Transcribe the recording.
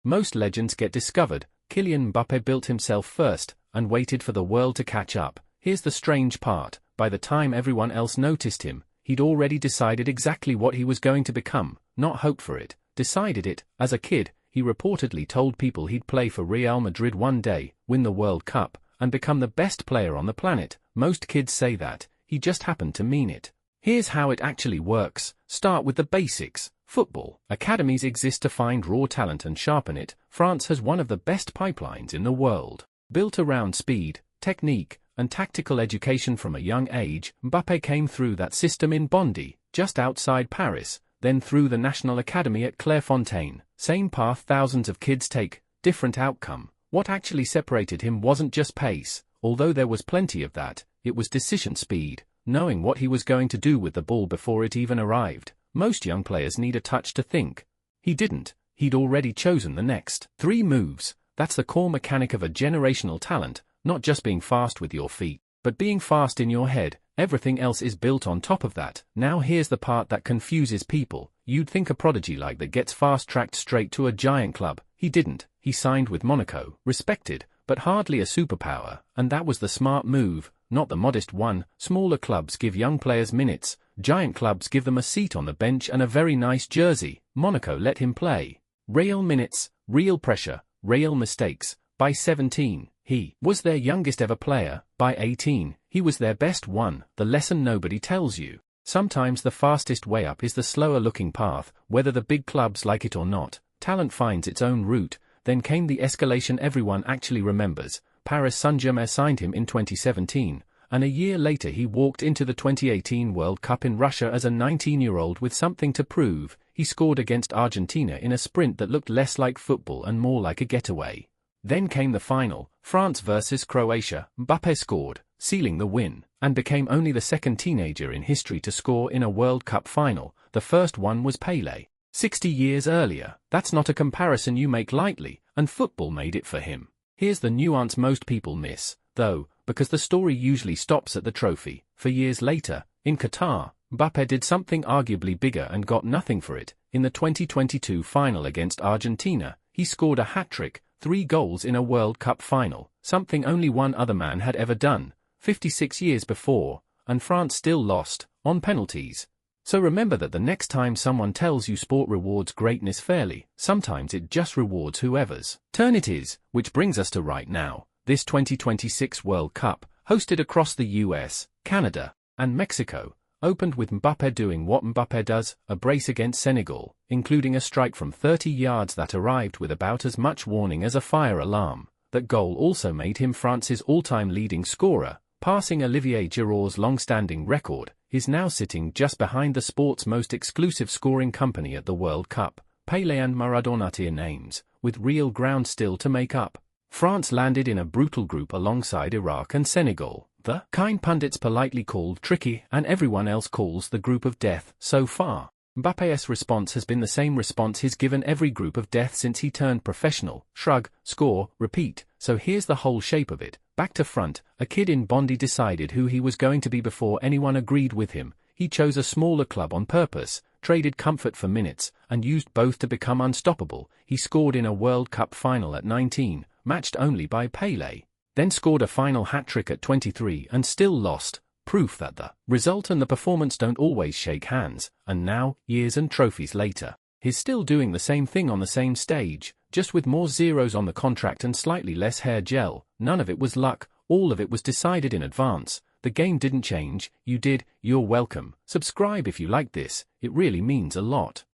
Most legends get discovered. Kylian Mbappé built himself first, and waited for the world to catch up. Here's the strange part: by the time everyone else noticed him, he'd already decided exactly what he was going to become, not hoped for it, decided it. As a kid, he reportedly told people he'd play for Real Madrid one day, win the World Cup, and become the best player on the planet. Most kids say that, he just happened to mean it. Here's how it actually works. Start with the basics. Football academies exist to find raw talent and sharpen it. France has one of the best pipelines in the world. Built around speed, technique, and tactical education from a young age, Mbappé came through that system in Bondy, just outside Paris, then through the National Academy at Clairefontaine. Same path thousands of kids take, different outcome. What actually separated him wasn't just pace, although there was plenty of that, it was decision speed, knowing what he was going to do with the ball before it even arrived. Most young players need a touch to think. He didn't. He'd already chosen the next 3 moves. That's the core mechanic of a generational talent, not just being fast with your feet, but being fast in your head. Everything else is built on top of that. Now here's the part that confuses people. You'd think a prodigy like that gets fast-tracked straight to a giant club. He didn't. He signed with Monaco, respected, but hardly a superpower, and that was the smart move, not the modest one. Smaller clubs give young players minutes, giant clubs give them a seat on the bench and a very nice jersey. Monaco let him play. Real minutes, real pressure, real mistakes. By 17, he was their youngest ever player. By 18, he was their best one. The lesson nobody tells you. Sometimes the fastest way up is the slower-looking path, whether the big clubs like it or not. Talent finds its own route. Then came the escalation everyone actually remembers. Paris Saint-Germain signed him in 2017, and a year later he walked into the 2018 World Cup in Russia as a 19-year-old with something to prove. He scored against Argentina in a sprint that looked less like football and more like a getaway. Then came the final, France versus Croatia. Mbappé scored, sealing the win, and became only the second teenager in history to score in a World Cup final. The first one was Pelé, 60 years earlier. That's not a comparison you make lightly, and football made it for him. Here's the nuance most people miss, though, because the story usually stops at the trophy. For years later, in Qatar, Mbappé did something arguably bigger and got nothing for it. In the 2022 final against Argentina, he scored a hat-trick, 3 goals in a World Cup final, something only one other man had ever done, 56 years before, and France still lost, on penalties. So remember that the next time someone tells you sport rewards greatness fairly, sometimes it just rewards whoever's turn it is. Which brings us to right now. This 2026 World Cup, hosted across the US, Canada, and Mexico, opened with Mbappé doing what Mbappé does, a brace against Senegal, including a strike from 30 yards that arrived with about as much warning as a fire alarm. That goal also made him France's all-time leading scorer, passing Olivier Giroud's long-standing record. Is now sitting just behind the sport's most exclusive scoring company at the World Cup, Pelé and Maradona names, with real ground still to make up. France landed in a brutal group alongside Iraq and Senegal, the kind pundits politely called tricky and everyone else calls the group of death. So far, Mbappé's response has been the same response he's given every group of death since he turned professional: shrug, score, repeat. So here's the whole shape of it. Back to front, a kid in Bondy decided who he was going to be before anyone agreed with him. He chose a smaller club on purpose, traded comfort for minutes, and used both to become unstoppable. He scored in a World Cup final at 19, matched only by Pelé. Then scored a final hat-trick at 23 and still lost. Proof that the result and the performance don't always shake hands. And now, years and trophies later, he's still doing the same thing on the same stage, just with more zeros on the contract and slightly less hair gel. None of it was luck, all of it was decided in advance. The game didn't change, you did. You're welcome. Subscribe if you like this, it really means a lot.